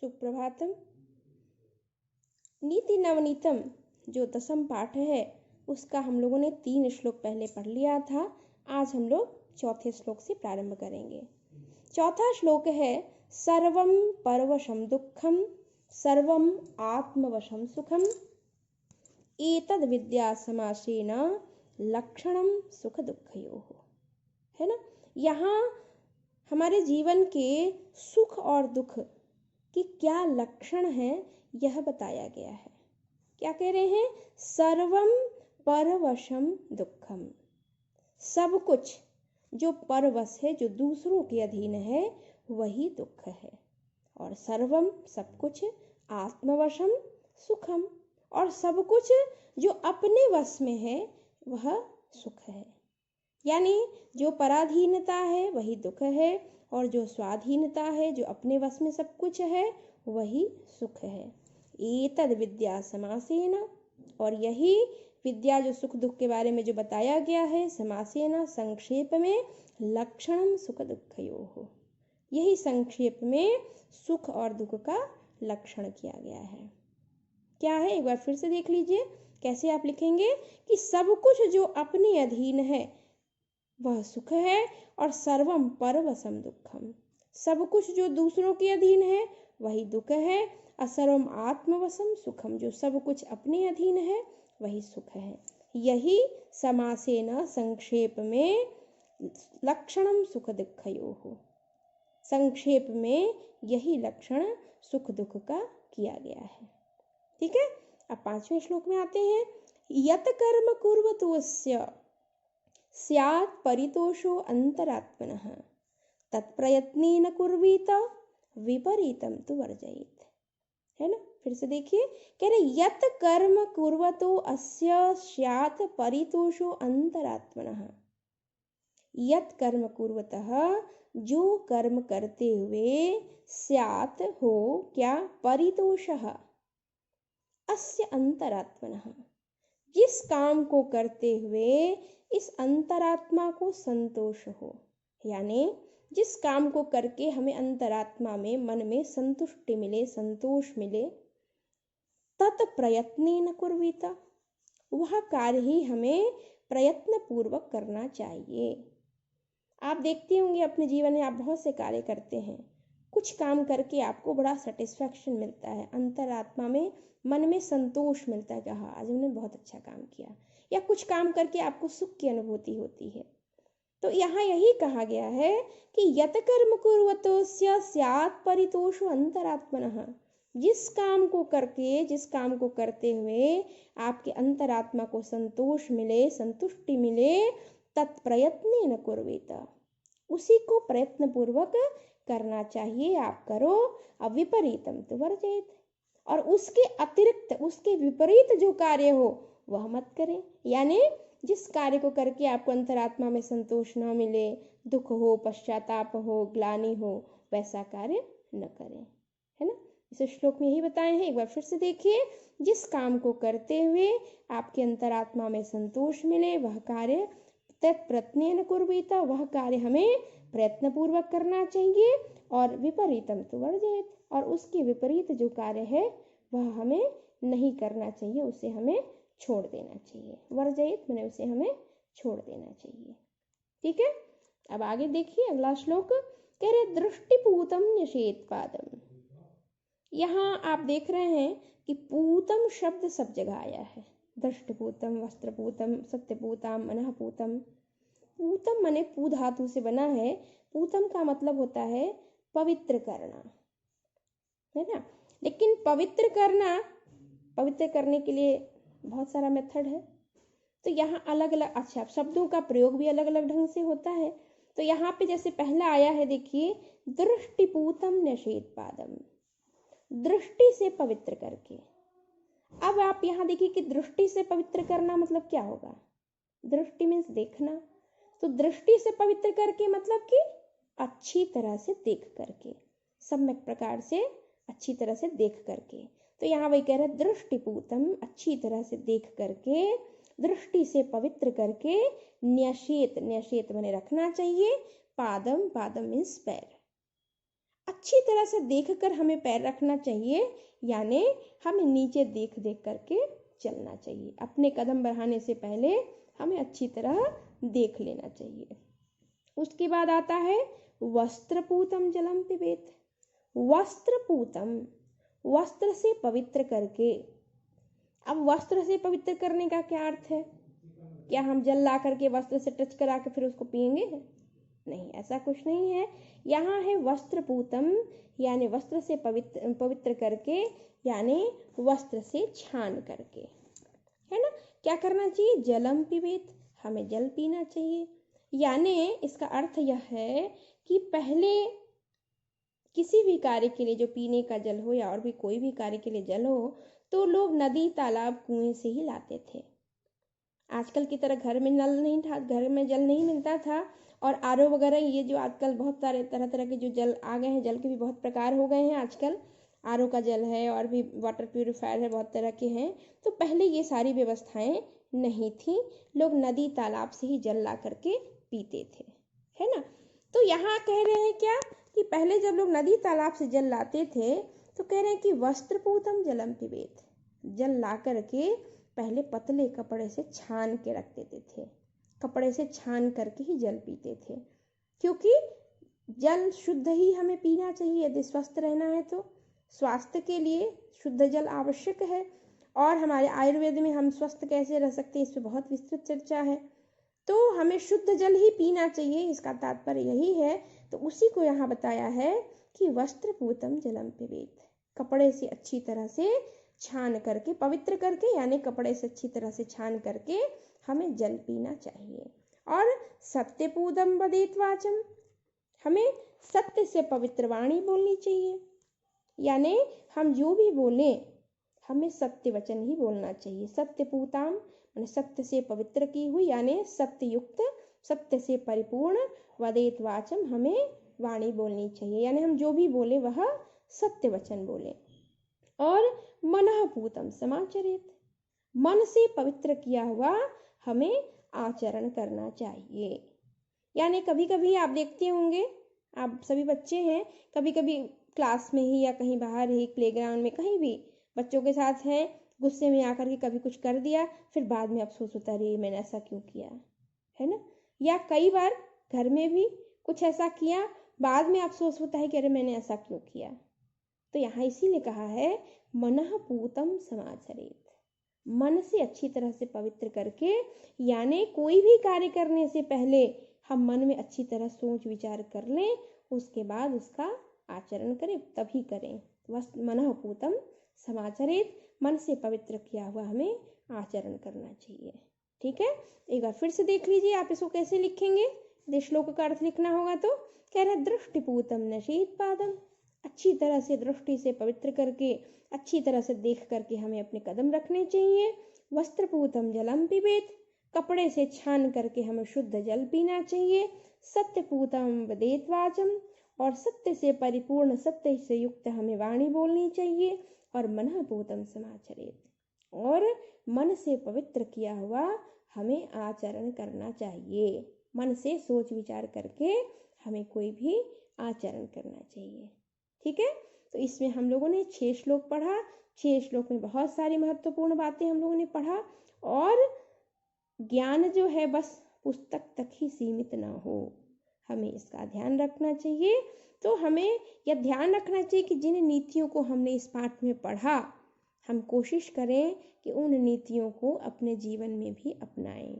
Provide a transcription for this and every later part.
सुप्रभातम। नीति नवनीतम जो 10वां पाठ है उसका हम लोगों ने 3 श्लोक पहले पढ़ लिया था। आज हम लोग चौथे श्लोक से प्रारंभ करेंगे। चौथा श्लोक है सर्वम परवशम दुखम सर्वम आत्मवशम सुखम एतद विद्या समासेन लक्षणम सुख दुःखयोः। है ना। यहाँ हमारे जीवन के सुख और दुख कि क्या लक्षण है यह बताया गया है। क्या कह रहे हैं? सर्वम परवशम दुखम, सब कुछ जो परवश है, जो दूसरों के अधीन है, वही दुख है। और सर्वम सब कुछ, आत्मवशम सुखम, और सब कुछ जो अपने वश में है वह सुख है। यानी जो पराधीनता है वही दुख है और जो स्वाधीनता है, जो अपने वश में सब कुछ है, वही सुख है। एतद विद्या समासेन, और यही विद्या जो सुख दुख के बारे में जो बताया गया है, समासेन संक्षेप में, लक्षणम सुख दुःखयोः, यही संक्षेप में सुख और दुख का लक्षण किया गया है। क्या है एक बार फिर से देख लीजिए। कैसे आप लिखेंगे कि सब कुछ जो अपने अधीन है वह सुख है और सर्वम परवशम दुखम, सब कुछ जो दूसरों के अधीन है वही दुख है। और सर्वम आत्मवशम सुखम, जो सब कुछ अपने अधीन है वही सुख है। यही समासेन संक्षेप में लक्षणम सुख दुःखयोः, संक्षेप में यही लक्षण सुख दुख का किया गया है। ठीक है। अब 5वें श्लोक में आते हैं। यत कर्म कुर्वतोस्य स्यात् परितोषो अंतरात्मनः तत्प्रयत्नेन कुर्वीत विपरीतम तु वर्जयेत्। है ना। फिर से देखिए, कह रहे यत कर्म कुर्वतो अस्य स्यात् परितोषो अंतरात्मनः। यत कर्म कुर्वतः, जो कर्म करते हुए, स्यात् हो क्या, परितोषः, अस्य अंतरात्मनः, जिस काम को करते हुए इस अंतरात्मा को संतोष हो, यानी जिस काम को करके हमें अंतरात्मा में, मन में संतुष्टि मिले, संतोष मिले, तत् प्रयत्नेन कुर्वीत, वह कार्य ही हमें प्रयत्न पूर्वक करना चाहिए। आप देखते होंगे अपने जीवन में, आप बहुत से कार्य करते हैं, कुछ काम करके आपको बड़ा सेटिस्फैक्शन मिलता है, अंतरात्मा में, मन में संतोष मिलता है कि हाँ आज हमने बहुत अच्छा काम किया, या कुछ काम करके आपको सुख की अनुभूति होती है। तो यहाँ यही कहा गया है कि यत कर्म कुर्वतोस्य स्यात् परितोषो अंतरात्मनः, जिस काम को करके, जिस काम को करते हुए आपके अंतरात्मा को संतोष मिले, संतुष्टि मिले, तत्प्रयत्नेन कुर्वीत, उसी को प्रयत्न पूर्वक करना चाहिए, आप करो। अविपरीतम तु वर्जयेत्, और उसके अतिरिक्त, उसके विपरीत जो कार्य हो वह मत करें। यानी जिस कार्य को करके आपको अंतरात्मा में संतोष न मिले, दुख हो, पश्चाताप हो, ग्लानि हो, वैसा कार्य न करें। है ना। इस श्लोक में यही बताए हैं। एक बार फिर से देखिए, जिस काम को करते हुए आपके अंतरात्मा में संतोष मिले, वह कार्य तत्प्रयत्नेन कुर्वीत, वह कार्य हमें प्रयत्न पूर्वक करना चाहिए। और विपरीतम तु वर्जयेत्, और उसके विपरीत जो कार्य है वह हमें नहीं करना चाहिए, उसे हमें छोड़ देना चाहिए। वर्जयेत् मैंने उसे हमें छोड़ देना चाहिए। ठीक है। अब आगे देखिए अगला श्लोक, कह रहे दृष्टिपूतम न्यसेत् पादम। यहाँ आप देख रहे हैं कि पूतम शब्द सब जगह आया है। दृष्टिपूतम, वस्त्रपूतम, सत्यपूतम, मनःपूतम। पूतम माने पू धातु से बना है। पूतम का मतलब होता है पवित्र करना, है ना। लेकिन पवित्र करना, पवित्र करने के लिए बहुत सारा मेथड है। तो यहाँ अलग अलग, अच्छा, शब्दों का प्रयोग भी अलग अलग ढंग से होता है। तो यहाँ पे जैसे पहला आया है, देखिए, दृष्टिपूतम न्यसेत् पादम, दृष्टि से पवित्र करके। अब आप यहाँ देखिए कि दृष्टि से पवित्र करना मतलब क्या होगा। दृष्टि मीन्स देखना, तो दृष्टि से पवित्र करके मतलब कि अच्छी तरह से देख करके, सम्यक प्रकार से अच्छी तरह से देख करके। तो यहाँ वही कह रहे हैं दृष्टिपूतम, अच्छी तरह से देख करके, दृष्टि से पवित्र करके, न्यसेत्, न्यसेत् माने रखना चाहिए, पादम, पादम मीन्स पैर, अच्छी तरह से देखकर हमें पैर रखना चाहिए, यानी हमें नीचे देख देख करके चलना चाहिए। अपने कदम बढ़ाने से पहले हमें अच्छी तरह देख लेना चाहिए। उसके बाद आता है वस्त्रपूतम जलम पिबेत। वस्त्रपूतम, वस्त्र से पवित्र करके। अब वस्त्र से पवित्र करने का क्या अर्थ है? क्या हम जल ला करके वस्त्र से टच करा के फिर उसको पिएंगे? नहीं, ऐसा कुछ नहीं है। यहाँ है वस्त्रपूतम, यानी वस्त्र से पवित्र करके, यानी वस्त्र से छान करके, है ना। क्या करना चाहिए? जलम पिबेत, हमें जल पीना चाहिए। यानी इसका अर्थ यह है कि पहले किसी भी कार्य के लिए, जो पीने का जल हो या और भी कोई भी कार्य के लिए जल हो, तो लोग नदी, तालाब, कुएं से ही लाते थे। आजकल की तरह घर में नल नहीं था, घर में जल नहीं मिलता था। और आरओ वगैरह, ये जो आजकल बहुत सारे तरह तरह के जो जल आ गए हैं, जल के भी बहुत प्रकार हो गए हैं आजकल। आरओ का जल है और भी वाटर प्यूरिफायर है, बहुत तरह के हैं। तो पहले ये सारी व्यवस्थाएं नहीं थी, लोग नदी, तालाब से ही जल ला करके पीते थे, है ना। तो यहाँ कह रहे हैं क्या कि पहले जब लोग नदी, तालाब से जल लाते थे, तो कह रहे हैं कि वस्त्रपूतम जलम पिबेत, जल ला करके पहले पतले कपड़े से छान के रख देते थे, कपड़े से छान करके ही जल पीते थे। क्योंकि जल शुद्ध ही हमें पीना चाहिए, यदि स्वस्थ रहना है तो। स्वास्थ्य के लिए शुद्ध जल आवश्यक है। और हमारे आयुर्वेद में हम स्वस्थ कैसे रह सकते हैं, इस पर बहुत विस्तृत चर्चा है। तो हमें शुद्ध जल ही पीना चाहिए, इसका तात्पर्य यही है। तो उसी को यहाँ बताया है कि वस्त्रपूतम जलम पिबेत, कपड़े से अच्छी तरह से छान करके, पवित्र करके, यानी कपड़े से अच्छी तरह से छान करके हमें जल पीना चाहिए। और सत्यपूतम वदेत वाचम, हमें सत्य से पवित्र वाणी बोलनी चाहिए। यानी हम जो भी बोले, हमें सत्य वचन ही बोलना चाहिए। सत्यपूताम माने सत्य से पवित्र की हुई, यानी सत्ययुक्त, सत्य से परिपूर्ण। वदेत वाचम, हमें वाणी बोलनी चाहिए, यानी हम जो भी बोले वह सत्य वचन बोले। और मनःपूतम समाचरेत, मन से पवित्र किया हुआ हमें आचरण करना चाहिए। यानी कभी कभी आप देखते होंगे, आप सभी बच्चे हैं, कभी कभी क्लास में ही या कहीं बाहर ही, प्लेग्राउंड में, कहीं भी बच्चों के साथ हैं, गुस्से में आकर के कभी कुछ कर दिया, फिर बाद में अफसोस होता है, अरे मैंने ऐसा क्यों किया, है ना। या कई बार घर में भी कुछ ऐसा किया, बाद में अफसोस होता है कि अरे मैंने ऐसा क्यों किया। तो यहाँ इसीलिए कहा है मनःपूतम समाचरेत, मन से अच्छी तरह से पवित्र करके, यानी कोई भी कार्य करने से पहले हम मन में अच्छी तरह सोच विचार कर लें, उसके बाद उसका आचरण करें, तभी करें। मनःपूतम समाचरेत, मन से पवित्र किया हुआ हमें आचरण करना चाहिए। ठीक है, एक बार फिर से देख लीजिए आप इसको कैसे लिखेंगे। यदि श्लोक का अर्थ लिखना होगा तो कह रहे दृष्टिपूतम नशेत पादम, अच्छी तरह से दृष्टि से पवित्र करके, अच्छी तरह से देख करके हमें अपने कदम रखने चाहिए। वस्त्रपूतम जलम पिबेत, कपड़े से छान करके हमें शुद्ध जल पीना चाहिए। सत्यपूतम वदेत वाचम, और सत्य से परिपूर्ण, सत्य से युक्त हमें वाणी बोलनी चाहिए। और मनःपूतम समाचरेत, और मन से पवित्र किया हुआ हमें आचरण करना चाहिए। मन से सोच विचार करके हमें कोई भी आचरण करना चाहिए। ठीक है, तो इसमें हम लोगों ने 6 श्लोक पढ़ा। 6 श्लोक में बहुत सारी महत्वपूर्ण बातें हम लोगों ने पढ़ा। और ज्ञान जो है बस पुस्तक तक ही सीमित ना हो, हमें इसका ध्यान रखना चाहिए। तो हमें यह ध्यान रखना चाहिए कि जिन नीतियों को हमने इस पाठ में पढ़ा, हम कोशिश करें कि उन नीतियों को अपने जीवन में भी अपनाएं।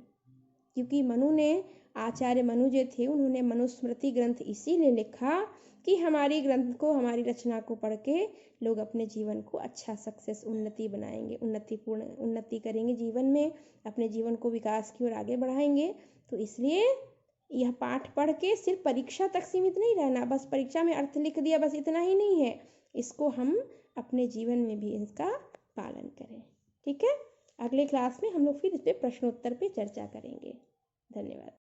क्योंकि मनु ने, आचार्य मनु जो थे, उन्होंने मनुस्मृति ग्रंथ इसीलिए लिखा कि हमारी ग्रंथ को, हमारी रचना को पढ़ के लोग अपने जीवन को अच्छा सक्सेस, उन्नति बनाएंगे, उन्नति करेंगे जीवन में, अपने जीवन को विकास की ओर आगे बढ़ाएंगे। तो इसलिए यह पाठ पढ़ के सिर्फ परीक्षा तक सीमित नहीं रहना, बस परीक्षा में अर्थ लिख दिया बस इतना ही नहीं है, इसको हम अपने जीवन में भी इसका पालन करें। ठीक है, अगले क्लास में हम लोग फिर इस पे प्रश्नोत्तर पे चर्चा करेंगे। धन्यवाद।